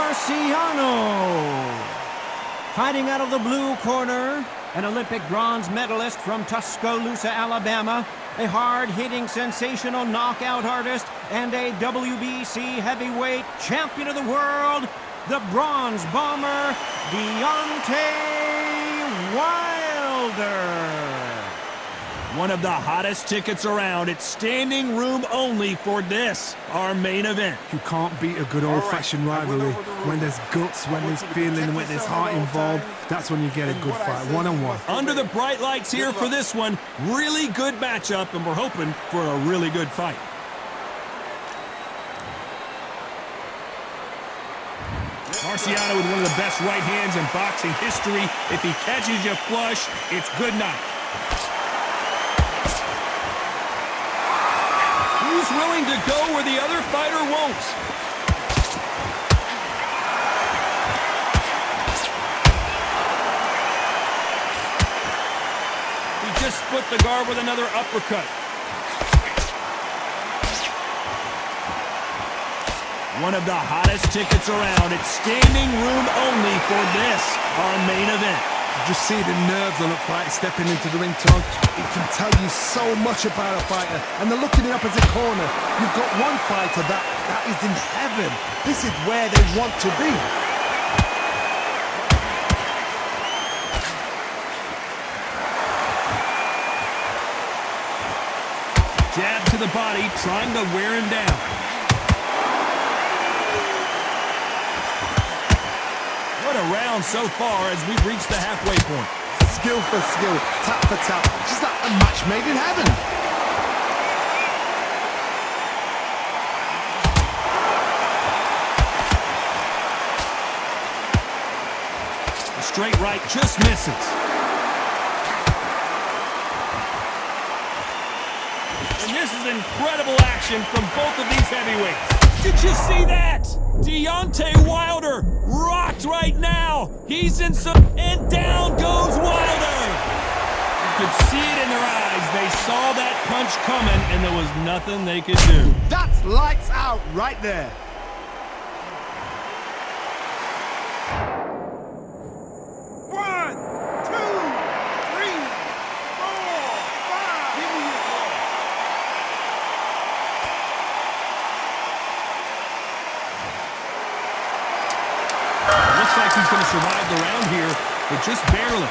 Marciano. Fighting out of the blue corner, an Olympic bronze medalist from Tuscaloosa, Alabama, a hard-hitting, sensational knockout artist, and a WBC heavyweight champion of the world, the bronze bomber, Deontay Wilder. One of the hottest tickets around. It's standing room only for this, our main event. You can't beat a good old-fashioned rivalry. When there's guts, when there's feeling, when there's heart involved, that's when you get a good fight, one-on-one. Under the bright lights here for this one, really good matchup, and we're hoping for a really good fight. Marciano with one of the best right hands in boxing history. If he catches you flush, it's good night. Who's willing to go where the other fighter won't? He just split the guard with another uppercut. One of the hottest tickets around. It's standing room only for this, our main event. You just see the nerves on a fighter stepping into the ring, Tom. It can tell you so much about a fighter. And the look in the opposite corner, you've got one fighter that is in heaven. This is where they want to be. Jab to the body, trying to wear him down. What a round so far as we've reached the halfway point. Skill for skill, tap for tap. Just like a match made in heaven. The straight right just misses. And this is incredible action from both of these heavyweights. Did you see that? Deontay Wilder rocked right now. He's in some... And down goes Wilder. You could see it in their eyes. They saw that punch coming, and there was nothing they could do. That's lights out right there. Looks like he's going to survive the round here, but just barely.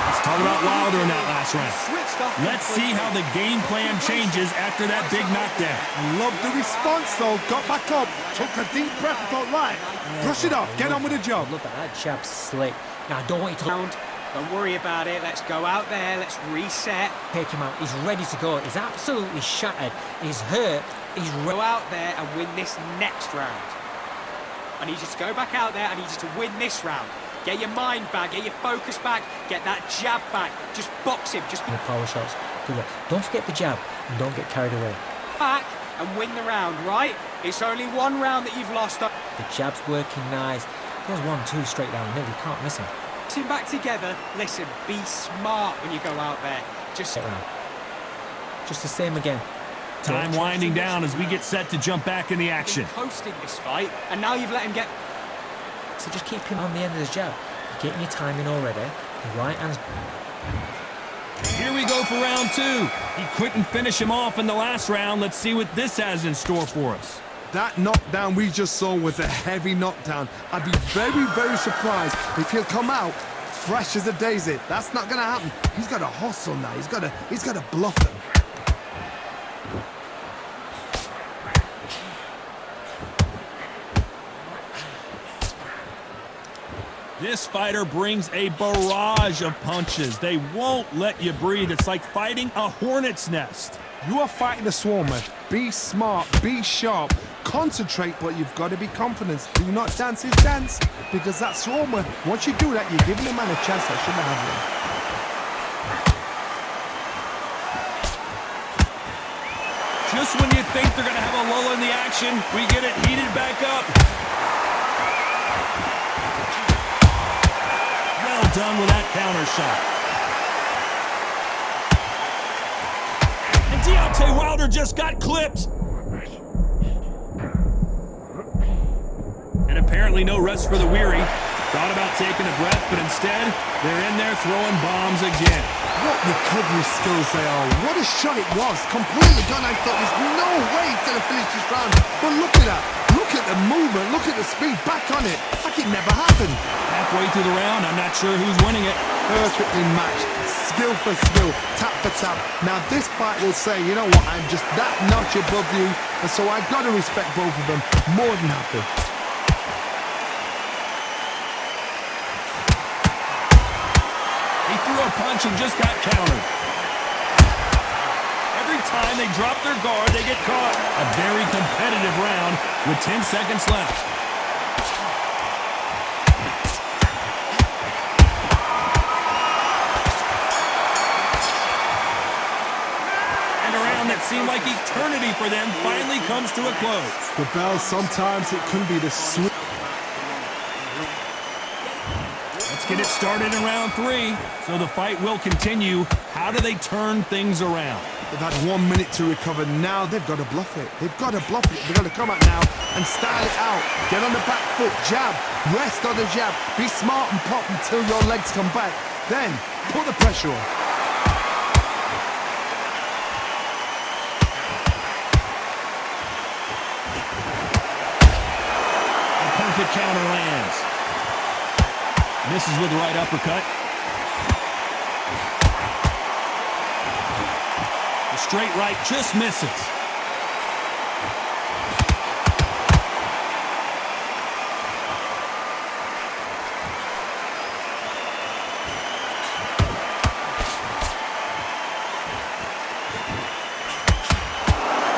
Let's talk about Wilder in that last round. Let's see how the game plan changes after that big knockdown. I love the response, though. Got back up, took a deep breath, thought, right, brush it off, get on with the job. Look at that jab slick. Now, I don't want you to... Don't worry about it. Let's go out there. Let's reset. Take him out. He's ready to go. He's absolutely shattered. He's hurt. He's Go out there and win this next round. I need you to go back out there. I need you to win this round. Get your mind back. Get your focus back. Get that jab back. Just box him. Just the power shots. Good luck. Don't forget the jab and don't get carried away. Back and win the round, right? It's only one round that you've lost. The jab's working nice. There's 1-2 straight down the middle. You can't miss him. Team back together. Listen, be smart when you go out there. Just the same again. Time winding down as we get set to jump back in the action. Hosting this fight, and now you've let him get. So just keep him on the end of his jab. You're getting your timing already. The right hand's. Here we go for round two. He couldn't finish him off in the last round. Let's see what this has in store for us. That knockdown we just saw was a heavy knockdown. I'd be very, very surprised if he'll come out fresh as a daisy. That's not gonna happen. He's got to hustle now. He's got to bluff them. This fighter brings a barrage of punches. They won't let you breathe. It's like fighting a hornet's nest. You are fighting a swarmer. Be smart, be sharp, concentrate, but you've got to be confident. Do not dance his dance, because that swarmer, once you do that, you're giving the man a chance that shouldn't have one. Just when you think they're going to have a lull in the action, we get it heated back up. Well done with that counter shot. Deontay Wilder just got clipped. And apparently no rest for the weary. Thought about taking a breath, but instead, they're in there throwing bombs again. What recovery skills they are. What a shot it was. Completely gone. I thought there's no way he's going to finish this round. But look at that. Look at the movement. Look at the speed. Back on it. Like it never happened. Halfway through the round, I'm not sure who's winning it. Perfectly matched. Skill for skill. Tap for tap. Now this fight will say, you know what, I'm just that notch above you. And so I've got to respect both of them. More than happy. He threw a punch and just got countered. Every time they drop their guard, they get caught. A very competitive round with 10 seconds left. And a round that seemed like eternity for them finally comes to a close. The bell, sometimes it can be the sweet. Get it started in round 3, so the fight will continue. How do they turn things around? They've had 1 minute to recover. Now they've got to bluff it. They've got to bluff it. They've got to come out now and style it out. Get on the back foot, jab, rest on the jab. Be smart and pop until your legs come back. Then put the pressure on. A perfect counter lands. Misses with the right uppercut. The straight right just misses.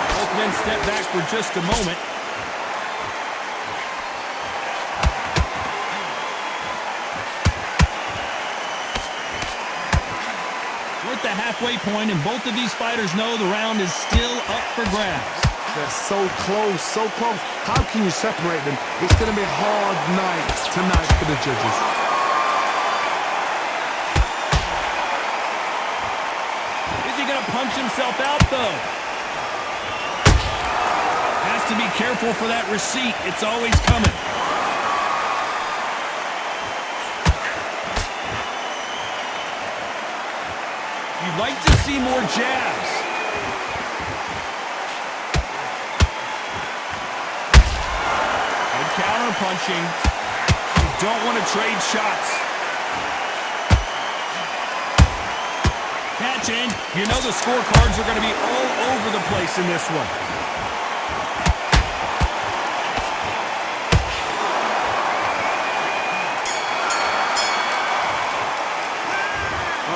Both men step back for just a moment. The halfway point, and both of these fighters know the round is still up for grabs. They're so close, so close. How can you separate them? It's going to be a hard night tonight for the judges. Is he going to punch himself out, though? Has to be careful for that receipt. It's always coming. You'd like to see more jabs. Good counter punching. You don't want to trade shots. Catch in. You know the scorecards are going to be all over the place in this one.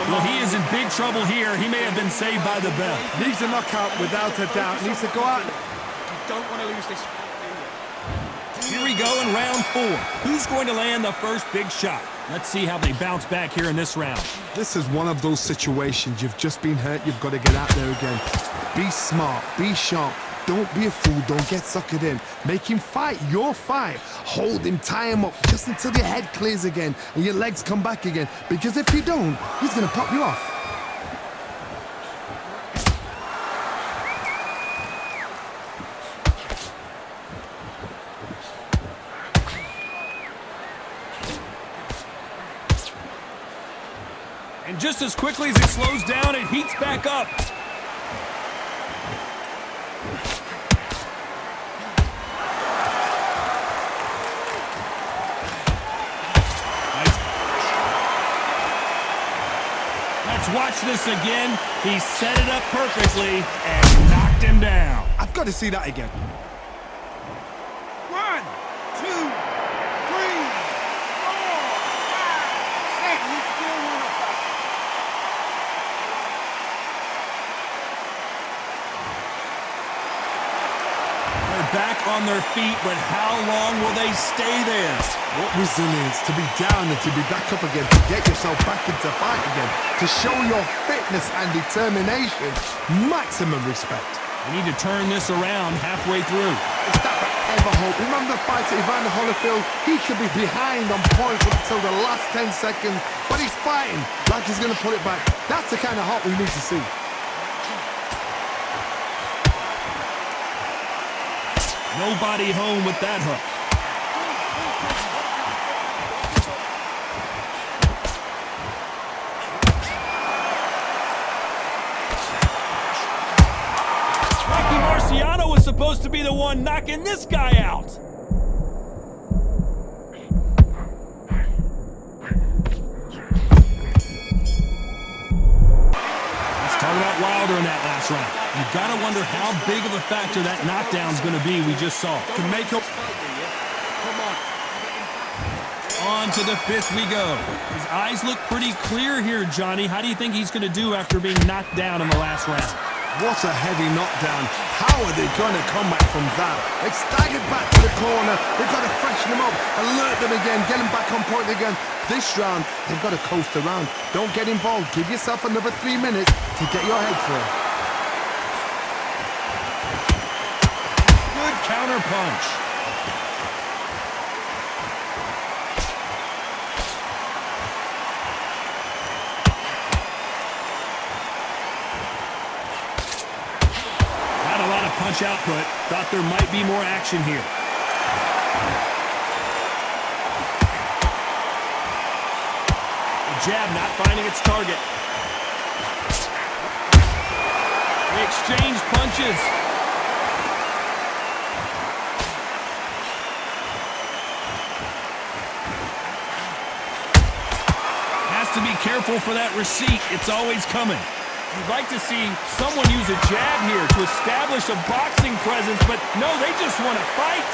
Well, he is in big trouble here. He may have been saved by the bell. Needs a knockout without a doubt. Needs to go out. You don't want to lose this. Here we go in round 4. Who's going to land the first big shot? Let's see how they bounce back here in this round. This is one of those situations. You've just been hurt. You've got to get out there again. Be smart. Be sharp. Don't be a fool. Don't get suckered in. Make him fight your fight. Hold him, tie him up just until your head clears again and your legs come back again. Because if you don't, he's going to pop you off. And just as quickly as it slows down, it heats back up. Let's watch this again. He set it up perfectly and knocked him down. I've got to see that again. 1, 2, 3, 4, 5, 6. You still want to fight? They're back on their feet, but how long will they stay there? What resilience to be down and to be back up again, to get yourself back into fight again, to show your fitness and determination. Maximum respect. They need to turn this around halfway through. Is that forever hope? Remember the fight at Evander Holyfield? He could be behind on points until the last 10 seconds, but he's fighting like he's going to put it back. That's the kind of hope we need to see. Nobody home with that hook. Rocky Marciano was supposed to be the one knocking this guy out. Let's talk about Wilder in that last round. You gotta wonder how big of a factor that knockdown's gonna be we just saw. To make up. On to the 5th we go. His eyes look pretty clear here, Johnny. How do you think he's gonna do after being knocked down in the last round? What a heavy knockdown. How are they going to come back from that? They staggered back to the corner. They've got to freshen them up, alert them again, get them back on point again. This round, they've got to coast around. Don't get involved. Give yourself another 3 minutes to get your head through. Good counter punch. Punch output. Thought there might be more action here. The jab not finding its target. They exchange punches. Has to be careful for that receipt. It's always coming. You'd like to see someone use a jab here to establish a boxing presence, but no, they just want to fight.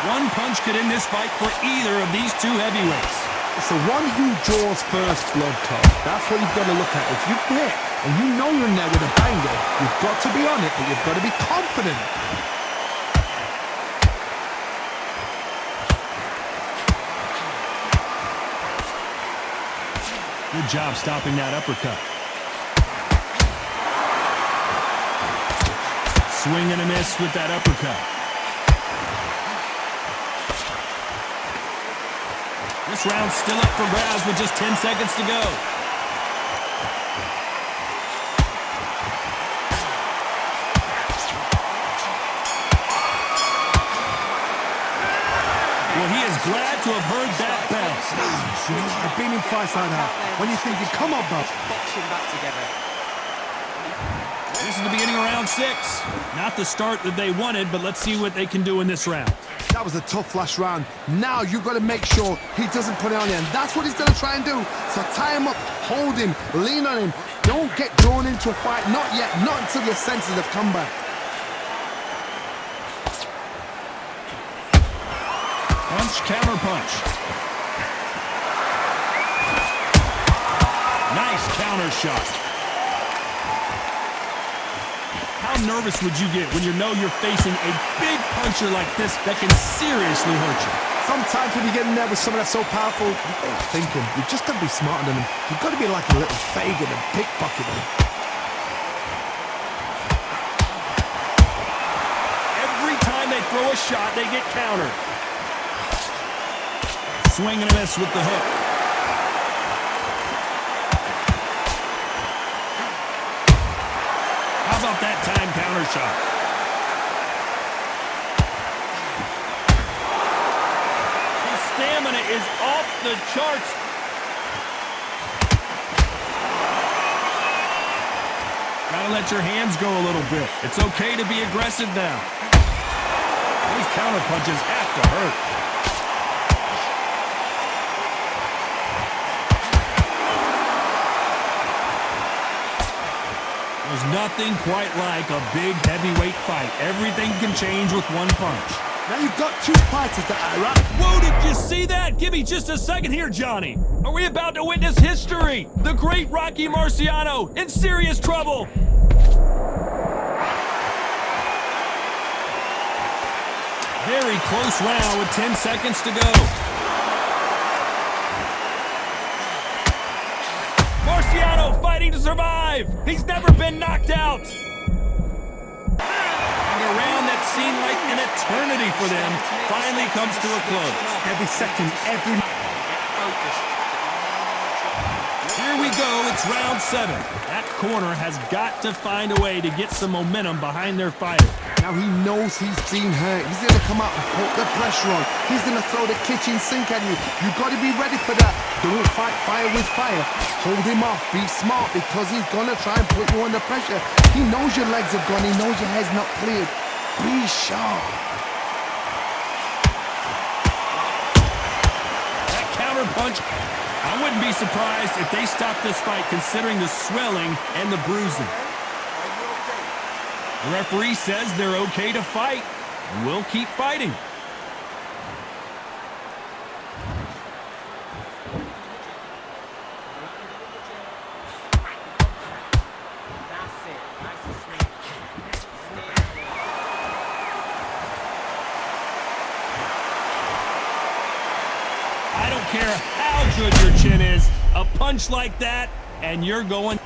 One punch could end this fight for either of these two heavyweights. It's the one who draws first blood, Tom. That's what you've got to look at. If you hit and you know you're in there with a banger, you've got to be on it, but you've got to be confident. Good job stopping that uppercut. Swing and a miss with that uppercut. This round's still up for grabs with just 10 seconds to go. Well, he is glad to have heard that bell. You know, I've been in fights like that. When you're thinking, come on, bud. Boxing back together. This is the beginning of round 6. Not the start that they wanted, but let's see what they can do in this round. That was a tough last round. Now you've got to make sure he doesn't put it on you, and that's what he's going to try and do. So tie him up, hold him, lean on him. Don't get drawn into a fight. Not yet. Not until your senses have come back. Punch, counter punch. Nice counter shot. How nervous would you get when you know you're facing a big puncher like this that can seriously hurt you? Sometimes when you get in there with someone that's so powerful, you've got to think him. You've just got to be smarter than him. You've got to be like a little Fagin and pickpocket him. Every time they throw a shot, they get countered. Swing and a miss with the hook. How about that time counter shot? His stamina is off the charts. Gotta let your hands go a little bit. It's okay to be aggressive now. Those counter punches have to hurt. There's nothing quite like a big heavyweight fight. Everything can change with one punch. Now you've got two fighters that are up. Whoa, did you see that? Give me just a second here, Johnny. Are we about to witness history? The great Rocky Marciano in serious trouble. Very close round with 10 seconds to go. Marciano fighting to survive. He's never been knocked out. And a round that seemed like an eternity for them finally comes to a close. Every second, every... Here we go, it's round 7. That corner has got to find a way to get some momentum behind their fighter. Now he knows he's been hurt. He's going to come out and put the pressure on. He's going to throw the kitchen sink at you. You've got to be ready for that. Don't fight fire with fire. Hold him off. Be smart because he's going to try and put you under pressure. He knows your legs have gone. He knows your head's not cleared. Be sharp. That counter punch. I wouldn't be surprised if they stopped this fight considering the swelling and the bruising. The referee says they're okay to fight. We'll keep fighting. I don't care how good your chin is, a punch like that, and you're going.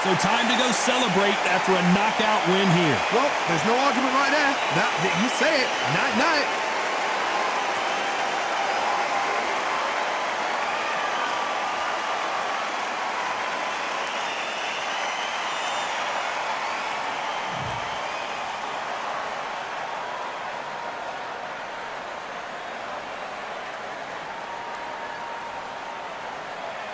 So time to go celebrate after a knockout win here. Well, there's no argument right there. You say it. Night-night.